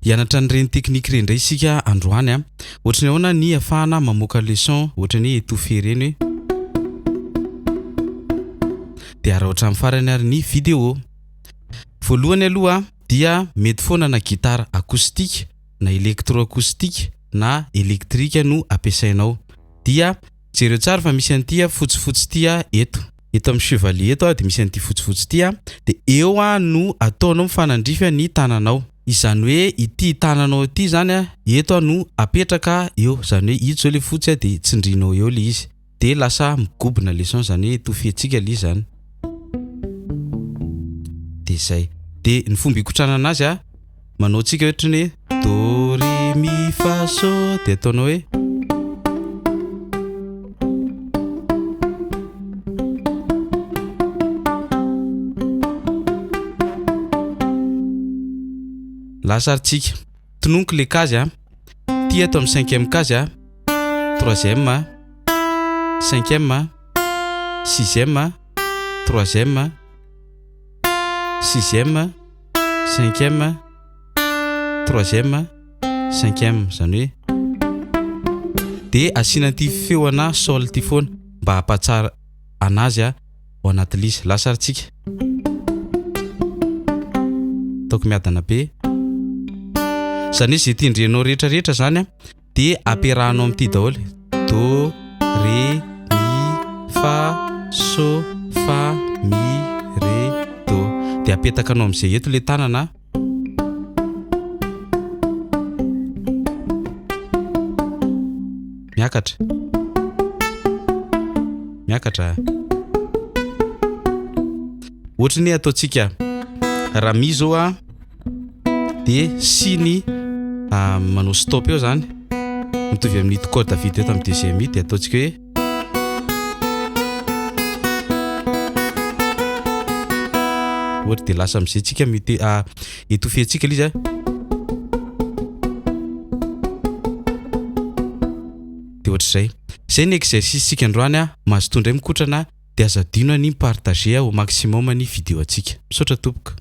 Hianatra nyreny teknika reny indray isika androany a. Ohatra ny ahoana ny afahana mamoaka leçon ohatra ny étouffé reny hoe. De araotra amin'ny farany ary ny vidéo. Voalohany aloha dia mety foana na gitara akoustique na électroacoustique na électrique no ampiasainao. Dia jereo tsara fa misy an'ity fotsifotsy ity eto. Eto amin'ny chevalier eto de misy an'ity fotsifotsy ity de eo no ataonao mifanandrify ny tananao. Izany hoe ity tananao ity zany eto no apetraka eo. Zany hoe ito zao le fotsy de tsindrinao eo le izy. De lasa migobona leçon zany hoe étouffé-tsika le zany. De zay. De ny fomba ikotrana anazy manao tsika ohatra ny do ré mi fa so de ataonao hoe lasaritsika. Tononiko le case ty ato amin'ny 5e case 3e 5e 6e 3e 6e 5e 3e 5e zany hoe de asina ty feoana sol ty foana mba hampatsara anazy ao anaty lisy. Lasaritsika taoko miadana be zany hoe zay tindrenao rehetrarehetra zany de ampiarahanao amin'ity daholo do ré mi fa so fa mi ré do de apetakanao amin'izay eto le tanana. Miakatra ohatra ny ataontsika raha mi zao de siny manao stop eo zany mitovy amin'ny hit code vita eto amin'ny deuxième hit de ataontsika hoe ohatra de lasa amin'izay tsika mety étouffé-tsika le izy de ohatr'izay. Zay ny exercice-tsika androany mahazo tondray mikotrana de azo adino ny partager au maximum ny vidéo atsika. Misaotra tompoko.